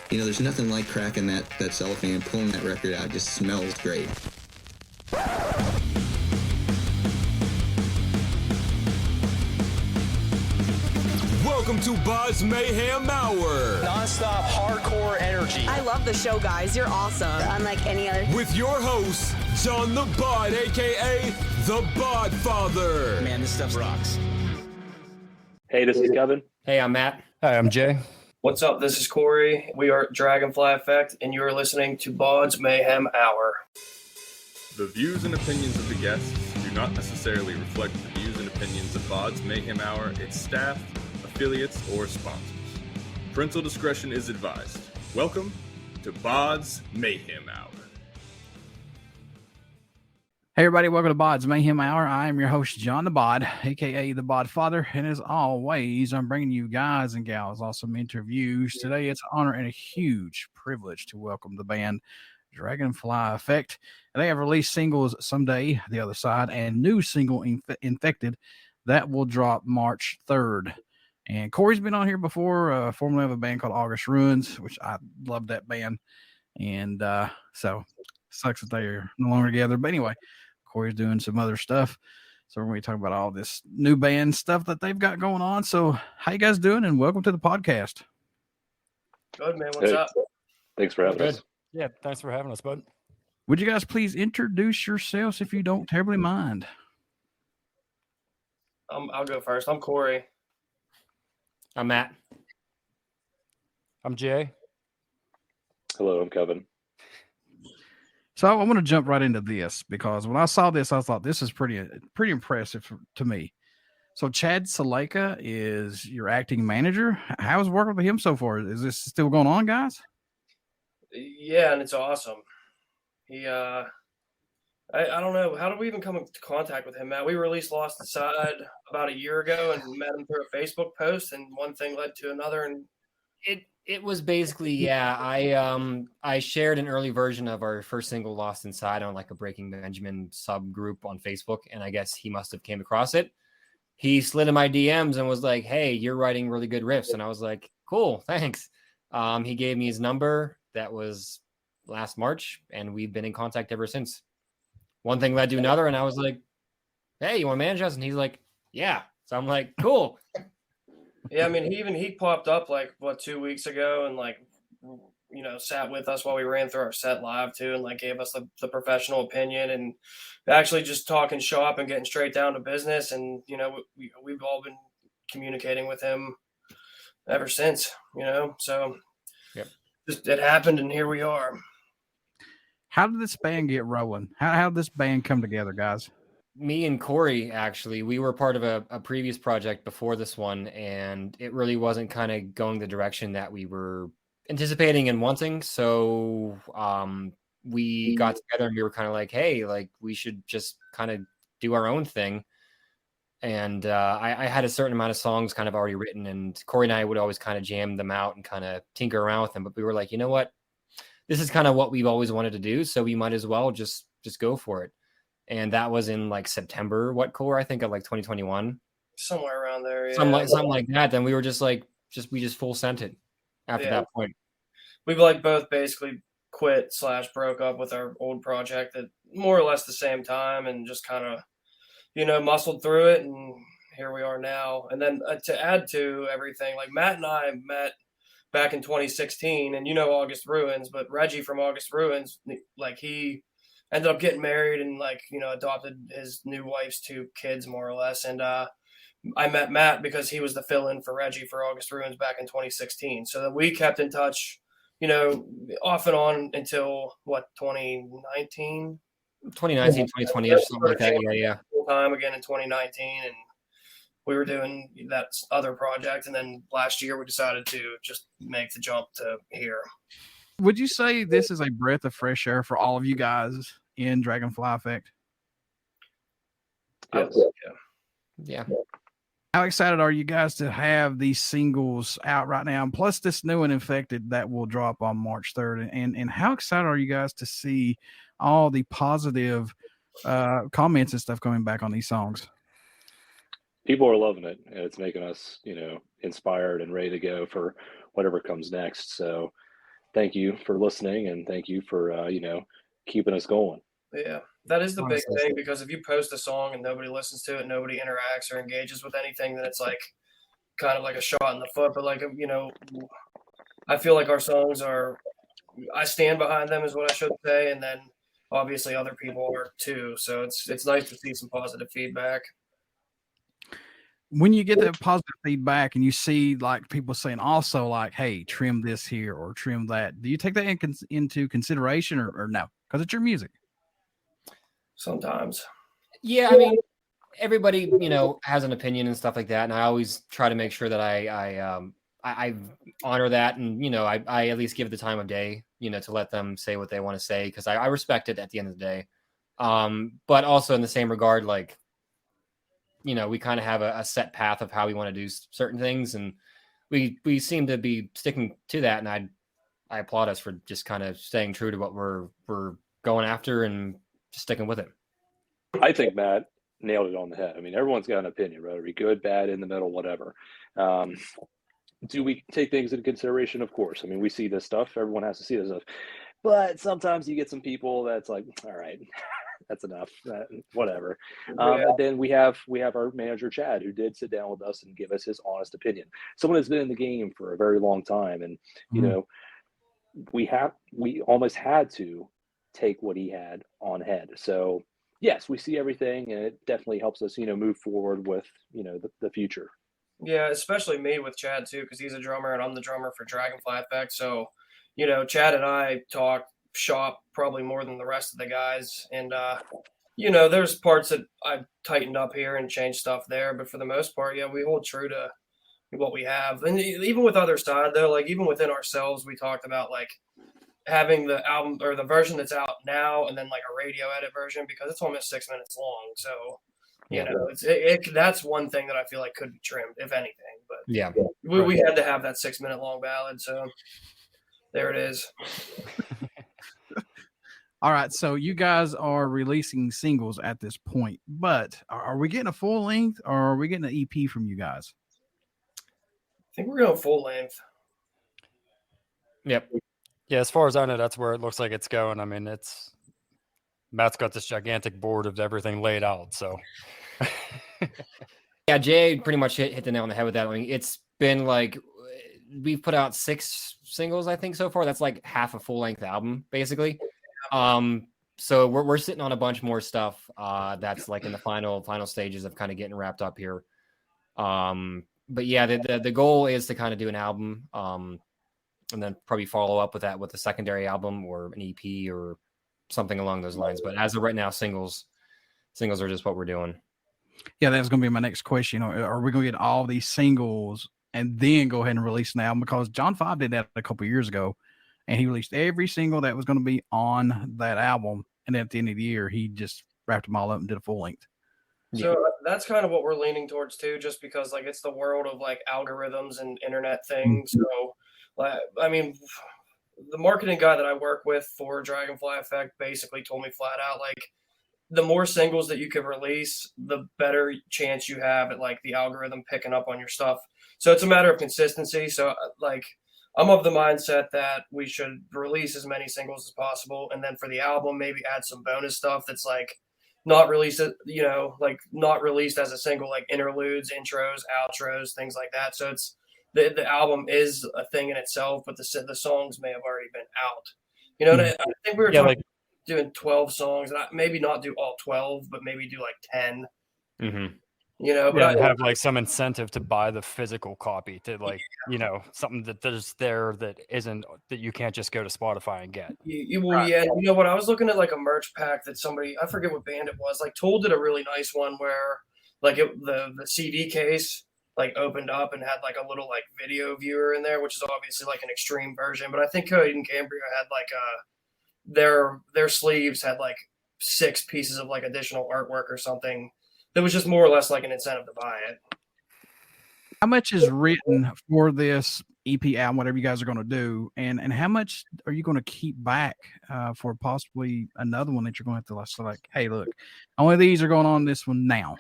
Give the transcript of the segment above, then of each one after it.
There's nothing like cracking that cellophane and pulling that record out. It just smells great. Welcome to BODS Mayhem Hour. Non-stop hardcore energy. I love the show, guys. You're awesome. Unlike any other. With your host, John the Bod, a.k.a. the Bod Father. Man, this stuff rocks. Hey, this is Kevin. Hey, I'm Matt. Hi, I'm Jay. What's up? This is Kory. We are Dragonfly Effect, and you are listening to BODS Mayhem Hour. The views and opinions of the guests do not necessarily reflect the views and opinions of BODS Mayhem Hour, its staff, affiliates, or sponsors. Parental discretion is advised. Welcome to BODS Mayhem Hour. Hey everybody, welcome to BODS Mayhem Hour. I am your host, John the Bod, aka the Bod Father, and as always, I'm bringing you guys and gals awesome interviews. Today, it's an honor and a huge privilege to welcome the band Dragonfly Effect. And they have released singles Someday, The Other Side, and new single Infected that will drop March 3rd. And Kory's been on here before, formerly of a band called August Ruins, which I love that band. And so sucks that they're no longer together. But anyway, Kory's doing some other stuff. So we're going to talk about all this new band stuff that they've got going on. So how you guys doing? And welcome to the podcast. Good, man. What's up? Thanks for having us. Yeah, thanks for having us, bud. Would you guys please introduce yourselves if you don't terribly mind? I'll go first. I'm Kory. I'm Matt. I'm Jay. Hello, I'm Kevin. So I want to jump right into this because when I saw this, I thought this is pretty impressive to me. So Chad Saleka is your acting manager. How's working with him so far? Is this still going on, guys? Yeah, and it's awesome. He, I don't know. How did we even come into contact with him, Matt? We released Lost Inside about a year ago and met him through a Facebook post, and one thing led to another. And It was basically, I shared an early version of our first single, Lost Inside, on like a Breaking Benjamin subgroup on Facebook, and I guess he must have came across it. He slid in my DMs and was like, "Hey, you're writing really good riffs," and I was like, "Cool, thanks." He gave me his number. That was last March, and we've been in contact ever since. One thing led to another, and I was like, "Hey, you want to manage us?" And he's like, "Yeah." So I'm like, "Cool." yeah, I mean, he popped up 2 weeks ago and sat with us while we ran through our set live too, and gave us the professional opinion and actually just talking shop and getting straight down to business. And we've all been communicating with him ever since. So yep. It happened, and here we are. How did this band get rolling? How did this band come together, guys? Me and Kory, actually, we were part of a previous project before this one, and it really wasn't kind of going the direction that we were anticipating and wanting. So we got together and we were kind of like, hey, we should just kind of do our own thing. And I had a certain amount of songs kind of already written, and Kory and I would always kind of jam them out and kind of tinker around with them. But we were like, you know what? This is kind of what we've always wanted to do, so we might as well just go for it. And that was in September, Kory? I think of 2021. Somewhere around there, yeah. Something like that. Then we were we just full sent it after that point. We've both basically quit / broke up with our old project at more or less the same time, and just kind of, muscled through it, and here we are now. And then to add to everything, Matt and I met back in 2016, and August Ruins, but Reggie from August Ruins, he ended up getting married and adopted his new wife's 2 kids more or less. And I met Matt because he was the fill-in for Reggie for August Ruins back in 2016. So that we kept in touch, off and on until 2019, 2020 or something like that. Yeah. Full time again in 2019, and we were doing that other project, and then last year we decided to just make the jump to here. Would you say this is a breath of fresh air for all of you guys in Dragonfly Effect? Yes. Yeah. How excited are you guys to have these singles out right now? And plus this new and Infected that will drop on March 3rd. And how excited are you guys to see all the positive comments and stuff coming back on these songs? People are loving it, and it's making us, inspired and ready to go for whatever comes next. So thank you for listening, and thank you for keeping us going. Yeah, that is the big Honestly. thing, because if you post a song and nobody listens to it, nobody interacts or engages with anything, then it's like kind of like a shot in the foot. But like, I feel like our songs I stand behind them is what I should say, and then obviously other people are too. So it's nice to see some positive feedback. When you get that positive feedback and you see like people saying also like, hey, trim this here or trim that, do you take that into consideration or no? Because it's your music. Sometimes. Yeah, I mean, everybody, has an opinion and stuff like that, and I always try to make sure that I honor that, and I at least give the time of day, to let them say what they want to say, because I respect it at the end of the day. But also in the same regard, like, we kind of have a set path of how we want to do certain things, and we seem to be sticking to that, and I applaud us for just kind of staying true to what we're going after and just sticking with it. I think Matt nailed it on the head. I mean, everyone's got an opinion, whether it be good, bad, in the middle, whatever. Do we take things into consideration? Of course. I mean, we see this stuff. Everyone has to see this stuff. But sometimes you get some people that's like, all right, that's enough, whatever. And then we have our manager, Chad, who did sit down with us and give us his honest opinion. Someone that's been in the game for a very long time. And, we almost had to take what he had on head. So yes, we see everything, and it definitely helps us, move forward with, the future. Yeah, especially me with Chad too, because he's a drummer and I'm the drummer for Dragonfly Effect. So, Chad and I talk shop probably more than the rest of the guys. And, there's parts that I've tightened up here and changed stuff there. But for the most part, yeah, we hold true to what we have. And even with other side, though, like even within ourselves, we talked about like having the album or the version that's out now and then like a radio edit version, because it's almost 6 minutes long. So, that's one thing that I feel like could be trimmed, if anything. But yeah, we had to have that 6 minute long ballad. So there it is. All right. So you guys are releasing singles at this point, but are we getting a full length or are we getting an EP from you guys? I think we're going full length. Yep. Yeah, as far as I know, that's where it looks like it's going. I mean, Matt's got this gigantic board of everything laid out. So, yeah, Jay pretty much hit the nail on the head with that. I mean, it's been like we've put out 6 singles, I think, so far. That's like half a full length album, basically. So we're sitting on a bunch more stuff that's like in the final stages of kind of getting wrapped up here. But yeah, the goal is to kind of do an album, and then probably follow up with that with a secondary album or an EP or something along those lines. But as of right now, singles are just what we're doing. Yeah, that's going to be my next question. Are we going to get all these singles and then go ahead and release an album? Because John 5 did that a couple of years ago, and he released every single that was going to be on that album. And then at the end of the year, he just wrapped them all up and did a full length. So that's kind of what we're leaning towards too, just because like it's the world of like algorithms and internet things. So, I mean, the marketing guy that I work with for Dragonfly Effect basically told me flat out, like, the more singles that you can release, the better chance you have at like the algorithm picking up on your stuff. So it's a matter of consistency. So like, I'm of the mindset that we should release as many singles as possible. And then for the album, maybe add some bonus stuff that's like not released, like not released as a single, like interludes, intros, outros, things like that. So it's the album is a thing in itself, but the songs may have already been out. And I think we were talking doing 12 songs, and maybe not do all 12, but maybe do like 10. Mm-hmm. But I have like some incentive to buy the physical copy to like, something that there's there that you can't just go to Spotify and get. Yeah. What I was looking at like a merch pack that somebody, I forget what band it was, like Tool did a really nice one where like the CD case like opened up and had like a little like video viewer in there, which is obviously like an extreme version. But I think Kory and Cambria had like their sleeves had like 6 pieces of like additional artwork or something. That was just more or less like an incentive to buy it. How much is written for this EP album, whatever you guys are going to do, and how much are you going to keep back for possibly another one that you're going to have to select? Hey, look, only these are going on this one now.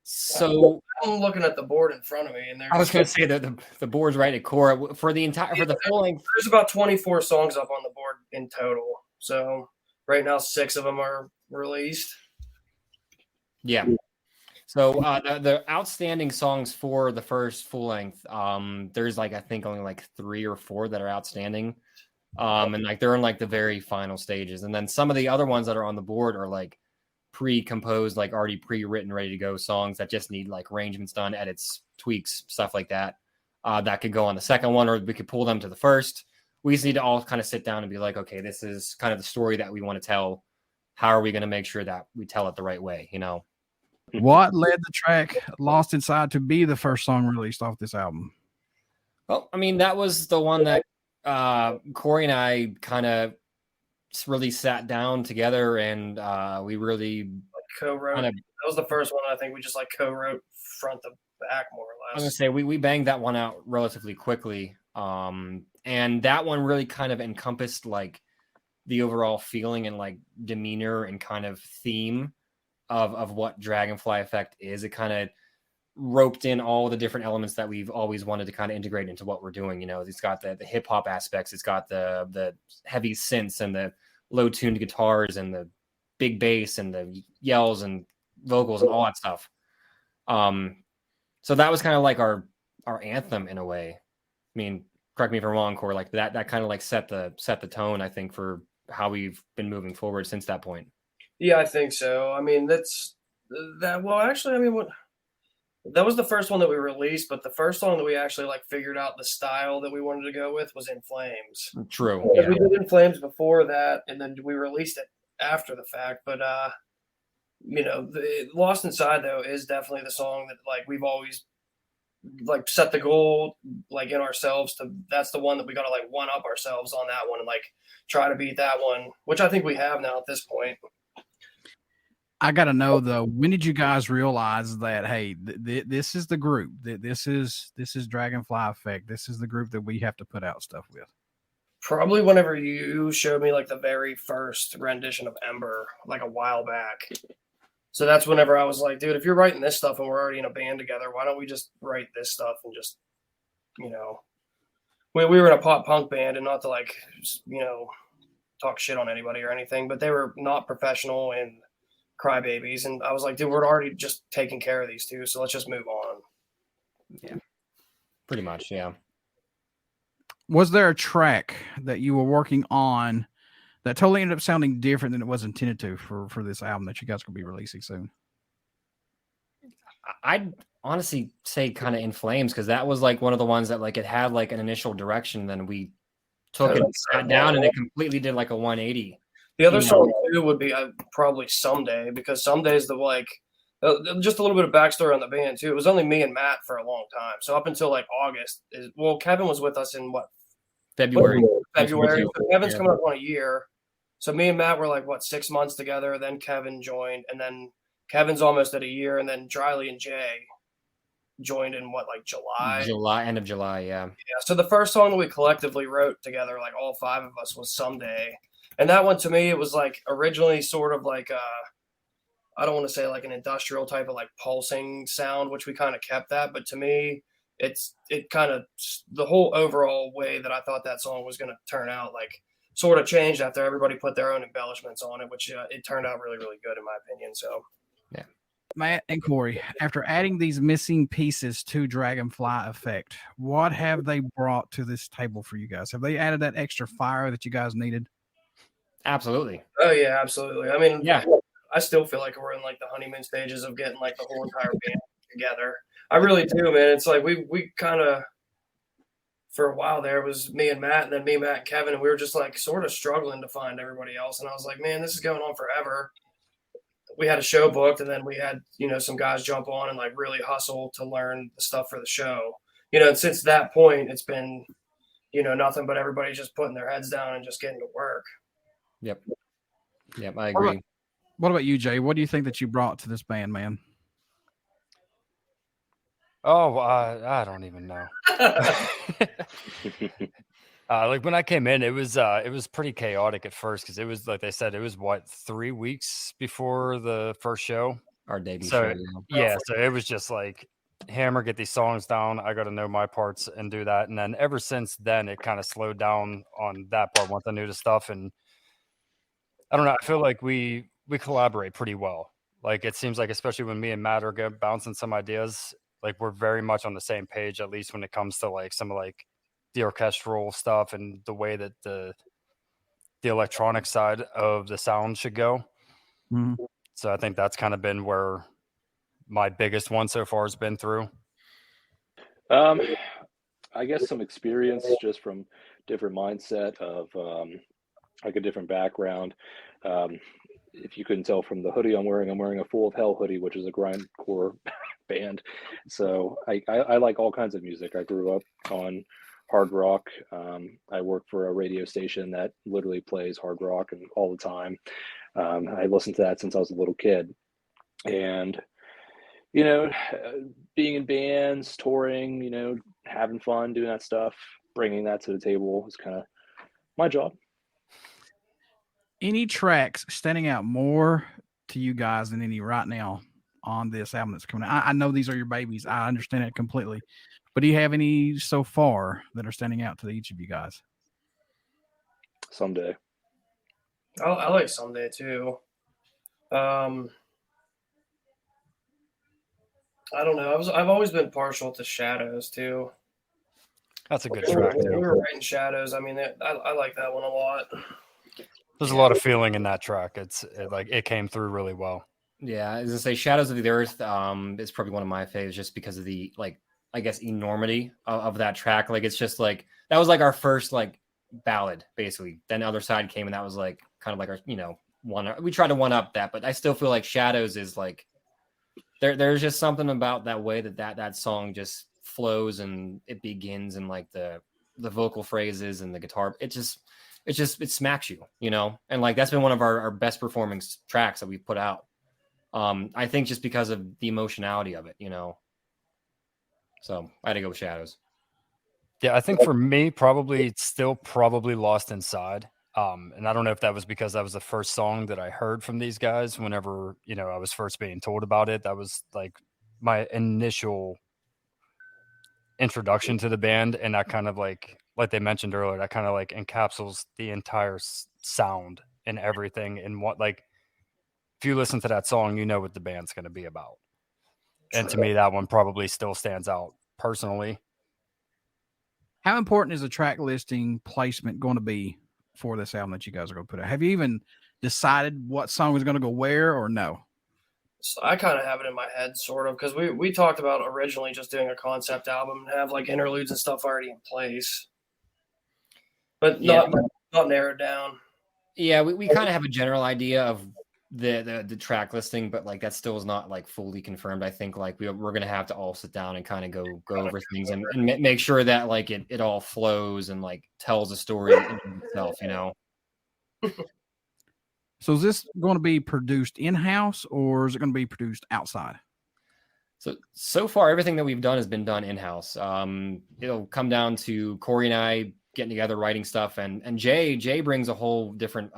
So I'm looking at the board in front of me, and I was going to say that the board's right at core for the full length. There's about 24 songs up on the board in total. So right now, 6 of them are released. Yeah. So the outstanding songs for the first full length, there's I think only 3 or 4 that are outstanding. And they're in the very final stages. And then some of the other ones that are on the board are pre-composed, already pre-written, ready to go songs that just need arrangements done, edits, tweaks, stuff like that. That could go on the second one, or we could pull them to the first. We just need to all kind of sit down and be okay, this is kind of the story that we want to tell. How are we going to make sure that we tell it the right way? What led the track Lost Inside to be the first song released off this album? Well, I mean, that was the one that Kory and I kind of really sat down together, and we really co-wrote. That was the first one I think we just co-wrote front to back, more or less. I was gonna say we banged that one out relatively quickly, and that one really kind of encompassed the overall feeling and demeanor and kind of theme of what Dragonfly Effect is. It kind of roped in all the different elements that we've always wanted to kind of integrate into what we're doing. It's got the hip hop aspects, it's got the heavy synths and the low tuned guitars and the big bass and the yells and vocals and all that stuff. So that was kind of our anthem in a way. I mean, correct me if I'm wrong, Kory, that kind of set the tone, I think, for how we've been moving forward since that point. Yeah, I think so. I mean, that's that. Well, actually, I mean, that was the first one that we released, but the first song that we actually figured out the style that we wanted to go with was In Flames. True. Yeah. We did In Flames before that, and then we released it after the fact. But the Lost Inside though is definitely the song that we've always set the goal in ourselves to. That's the one that we got to one up ourselves on that one and try to beat that one, which I think we have now at this point. I got to know though, when did you guys realize that, hey, this is the group, this is Dragonfly Effect, this is the group that we have to put out stuff with? Probably whenever you showed me the very first rendition of Ember, a while back. So that's whenever I was dude, if you're writing this stuff and we're already in a band together, why don't we just write this stuff and just, we were in a pop punk band, and not to talk shit on anybody or anything, but they were not professional and crybabies, and I was dude, we're already just taking care of these two, so let's just move on. Yeah, pretty much. Yeah. Was there a track that you were working on that totally ended up sounding different than it was intended to for this album that you guys could be releasing soon? I'd honestly say kind of In Flames, because that was one of the ones that it had an initial direction, then we took it, sat down, and it completely did a 180. The other song too would be probably Someday, because Someday's just a little bit of backstory on the band too. It was only me and Matt for a long time. So up until August Kevin was with us in February. So Kevin's coming up on a year. So me and Matt were 6 months together. Then Kevin joined, and then Kevin's almost at a year, and then Dryly and Jay joined in July? End of July. Yeah. Yeah. So the first song that we collectively wrote together, all 5 of us, was Someday. And that one, to me, it was originally sort of I don't want to say an industrial type of pulsing sound, which we kind of kept that. But to me, it kind of, the whole overall way that I thought that song was going to turn out, sort of changed after everybody put their own embellishments on it, which it turned out really, really good in my opinion. So, yeah. Matt and Kory, after adding these missing pieces to Dragonfly Effect, what have they brought to this table for you guys? Have they added that extra fire that you guys needed? Absolutely. Oh yeah, absolutely. I mean, yeah, I still feel we're in the honeymoon stages of getting the whole entire band together. I really do, man. It's we kind of, for a while there, it was me and Matt, and then me, Matt, and Kevin, and we were just sort of struggling to find everybody else. And I was man, this is going on forever. We had a show booked, and then we had some guys jump on and really hustle to learn the stuff for the show. And since that point, it's been nothing but everybody just putting their heads down and just getting to work. Yep, I agree. What about you, Jay? What do you think that you brought to this band, man? Oh, I don't even know. When I came in, it was pretty chaotic at first, because it was, like they said, it was 3 weeks before the first show, our debut show. show. Yeah, so it was just hammer, get these songs down. I got to know my parts and do that. And then ever since then, it kind of slowed down on that part once I knew the stuff. And I don't know. I feel like we collaborate pretty well. Like it seems like, especially when me and Matt are bouncing some ideas, like we're very much on the same page, at least when it comes to like some of like the orchestral stuff and the way that the electronic side of the sound should go. Mhm. So I think that's kind of been where my biggest one so far has been through. I guess some experience just from different mindset of like a different background. If you couldn't tell from the hoodie I'm wearing a Full of Hell hoodie, which is a grindcore band. So I like all kinds of music. I grew up on hard rock. I work for a radio station that literally plays hard rock and all the time. I listened to that since I was a little kid. And, you know, being in bands, touring, you know, having fun, doing that stuff, bringing that to the table is kind of my job. Any tracks standing out more to you guys than any right now on this album that's coming out? I know these are your babies. I understand it completely. But do you have any so far that are standing out to each of you guys? Someday. I like Someday too. I don't know. I've always been partial to Shadows too. That's a good track We too. were writing Shadows. I mean, I like that one a lot. There's a lot of feeling in that track. It came through really well. Yeah, I was gonna say Shadows of the Earth is probably one of my favorites just because of the like I guess enormity of that track. Like it's just like that was like our first like ballad basically. Then the Other Side came and that was like kind of like our, you know, we tried to one up that, but I still feel like Shadows is like there's just something about that way that song just flows and it begins and like the vocal phrases and the guitar it smacks you, you know, and like that's been one of our best performing tracks that we've put out. I think just because of the emotionality of it, you know. So I had to go with Shadows. Yeah, I think for me, probably Lost Inside. And I don't know if that was because that was the first song that I heard from these guys whenever, you know, I was first being told about it. That was like my initial introduction to the band. And that kind of like they mentioned earlier, that kind of like encapsulates the entire sound and everything. And what, like, if you listen to that song, you know what the band's going to be about. And to me, that one probably still stands out personally. How important is the track listing placement going to be for this album that you guys are going to put out? Have you even decided what song is going to go where or no? So I kind of have it in my head, sort of, because we talked about originally just doing a concept album and have like interludes and stuff already in place, but not narrowed down. Yeah, we kind of have a general idea of the track listing, but like that still is not like fully confirmed. I think like we're gonna have to all sit down and kind of go over things and make sure that like it all flows and like tells a story in itself, you know. So is this going to be produced in-house or is it going to be produced outside? So far, everything that we've done has been done in-house. It'll come down to Kory and I getting together, writing stuff, and Jay brings a whole different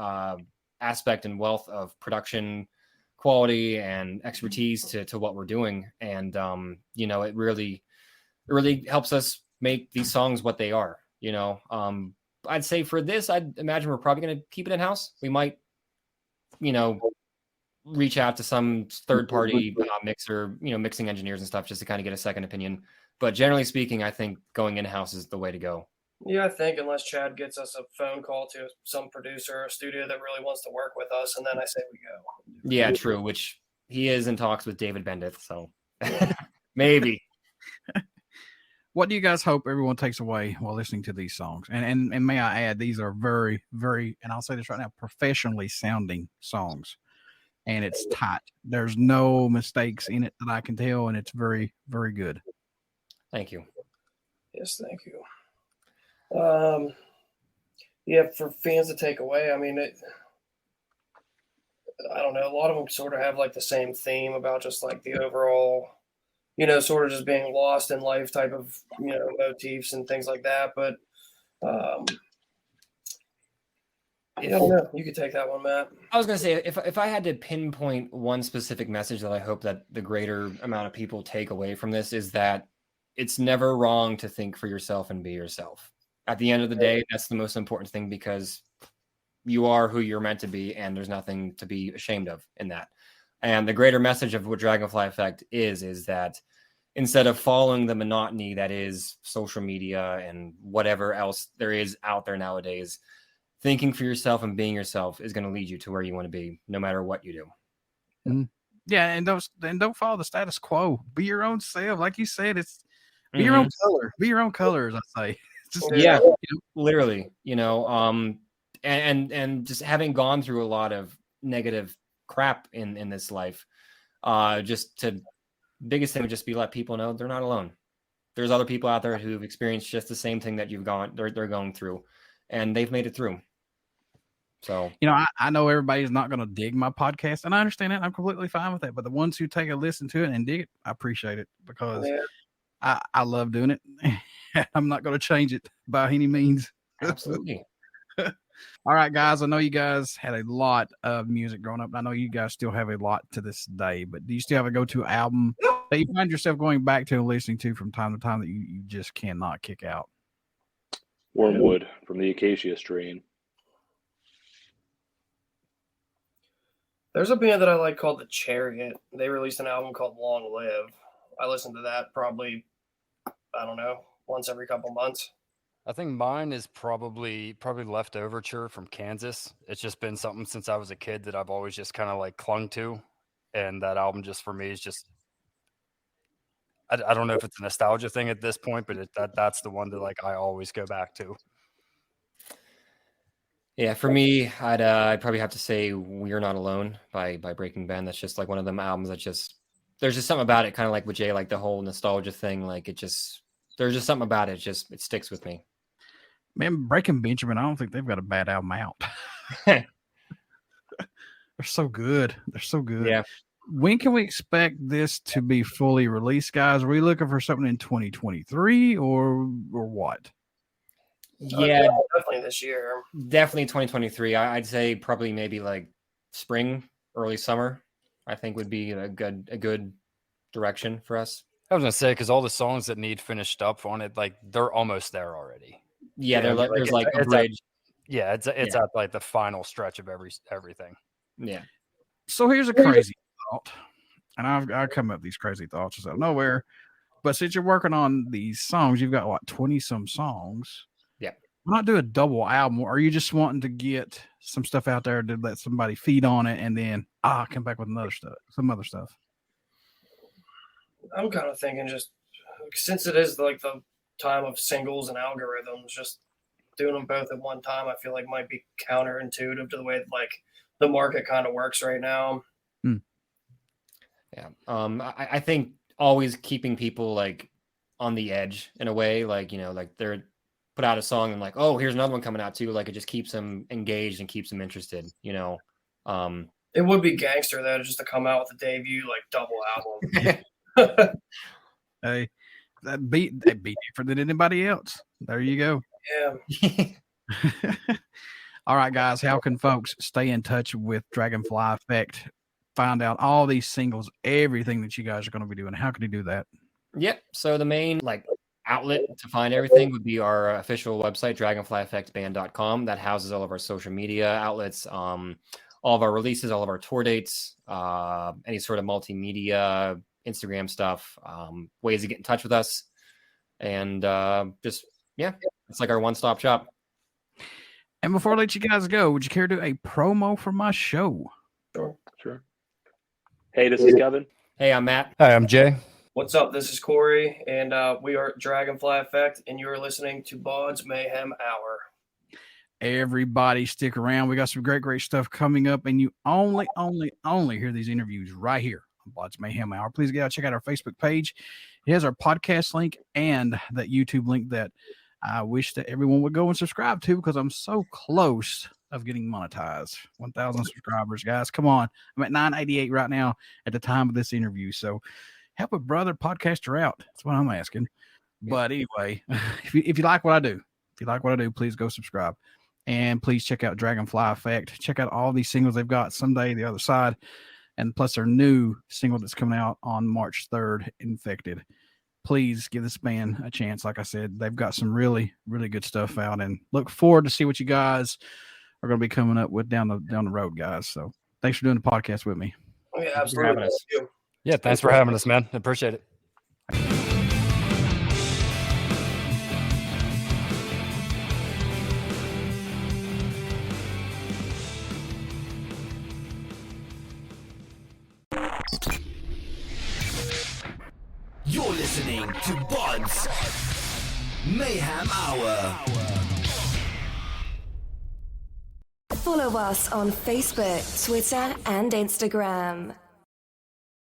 aspect and wealth of production quality and expertise to what we're doing. And you know, it really helps us make these songs what they are, you know. I'd say for this, I'd imagine we're probably going to keep it in-house. We might, you know, reach out to some third-party mixer, you know, mixing engineers and stuff just to kind of get a second opinion. But generally speaking, I think going in-house is the way to go. Yeah, I think unless Chad gets us a phone call to some producer or studio that really wants to work with us, and then I say we go. Yeah, true, which he is in talks with David Bendith, so maybe. What do you guys hope everyone takes away while listening to these songs? And may I add, these are very, very, and I'll say this right now, professionally sounding songs. And it's tight. There's no mistakes in it that I can tell, and it's very, very good. Thank you. Yes, thank you. Yeah, for fans to take away, I mean, I don't know. A lot of them sort of have like the same theme about just like the overall, you know, sort of just being lost in life type of, you know, motifs and things like that. But Yeah, I don't know. You could take that one, Matt. I was gonna say if I had to pinpoint one specific message that I hope that the greater amount of people take away from this is that it's never wrong to think for yourself and be yourself. At the end of the day, that's the most important thing because you are who you're meant to be, and there's nothing to be ashamed of in that. And the greater message of what Dragonfly Effect is that instead of following the monotony that is social media and whatever else there is out there nowadays, thinking for yourself and being yourself is going to lead you to where you want to be, no matter what you do. Mm. Yeah, and don't follow the status quo. Be your own self, like you said. It's be your own color. Be your own color, as I say. Just, literally. And just having gone through a lot of negative crap in this life, biggest thing would just be let people know they're not alone. There's other people out there who've experienced just the same thing that they're going through, and they've made it through. So, I know everybody's not going to dig my podcast, and I understand that. I'm completely fine with that. But the ones who take a listen to it and dig it, I appreciate it because I love doing it. I'm not going to change it by any means. Absolutely. All right, guys. I know you guys had a lot of music growing up. I know you guys still have a lot to this day, but do you still have a go-to album that you find yourself going back to and listening to from time to time that you just cannot kick out? Wormwood from the Acacia Strain. There's a band that I like called The Chariot. They released an album called Long Live. I listen to that probably, I don't know, once every couple months. I think mine is probably Leftoverture from Kansas. It's just been something since I was a kid that I've always just kind of like clung to. And that album just for me is just, I don't know if it's a nostalgia thing at this point, but that's the one that like I always go back to. Yeah, for me, I'd probably have to say "We're Not Alone" by Breaking Benjamin. That's just like one of them albums that there's just something about it, kind of like with Jay, like the whole nostalgia thing. Like there's just something about it. It sticks with me. Man, Breaking Benjamin, I don't think they've got a bad album out. They're so good. They're so good. Yeah. When can we expect this to be fully released, guys? Are we looking for something in 2023 or what? Yeah, definitely this year. Definitely 2023. I'd say probably maybe like spring, early summer. I think would be a good direction for us. I was gonna say because all the songs that need finished up on it, like they're almost there already. Yeah, there's like a bridge. It's at like the final stretch of everything. Yeah. So here's a crazy thought, and I've come up with these crazy thoughts out of nowhere. But since you're working on these songs, you've got 20 some songs. Yeah. Why not do a double album? Or are you just wanting to get some stuff out there to let somebody feed on it, and then come back with some other stuff? I'm kind of thinking just since it is like the time of singles and algorithms, just doing them both at one time, I feel like might be counterintuitive to the way like the market kind of works right now. Yeah. I think always keeping people like on the edge in a way, like, like they're put out a song and like, oh, here's another one coming out too. Like it just keeps them engaged and keeps them interested, It would be gangster though, just to come out with a debut, like double album. Hey, that'd be different than anybody else. There you go. Yeah. All right, guys. How can folks stay in touch with Dragonfly Effect? Find out all these singles, everything that you guys are going to be doing. How can you do that? Yep. So the main outlet to find everything would be our official website, dragonflyeffectband.com. That houses all of our social media outlets, all of our releases, all of our tour dates, any sort of multimedia, Instagram stuff, ways to get in touch with us. And it's like our one-stop shop. And before I let you guys go, would you care to do a promo for my show? Sure. Hey, this is Kevin. Hey, I'm Matt. Hi, I'm Jay. What's up? This is Kory, and we are Dragonfly Effect, and you're listening to BODS Mayhem Hour. Everybody stick around. We got some great stuff coming up, and you only hear these interviews right here on BODS Mayhem Hour. Please check out our Facebook page. It has our podcast link and that YouTube link that I wish that everyone would go and subscribe to because I'm so close of getting monetized. 1,000 subscribers, guys. Come on. I'm at 988 right now at the time of this interview. So help a brother podcaster out. That's what I'm asking. But anyway, if you like what I do, please go subscribe. And please check out Dragonfly Effect. Check out all these singles they've got, Someday, The Other Side, and plus their new single that's coming out on March 3rd, Infected. Please give this band a chance. Like I said, they've got some really, really good stuff out, and look forward to see what you guys are going to be coming up with down the road, guys. So thanks for doing the podcast with me. Oh, yeah, Thanks for having absolutely. us. Thank you. Yeah, thanks for having us, man. Appreciate it. You're listening to BODS Mayhem Hour. Follow us on Facebook, Twitter, and Instagram.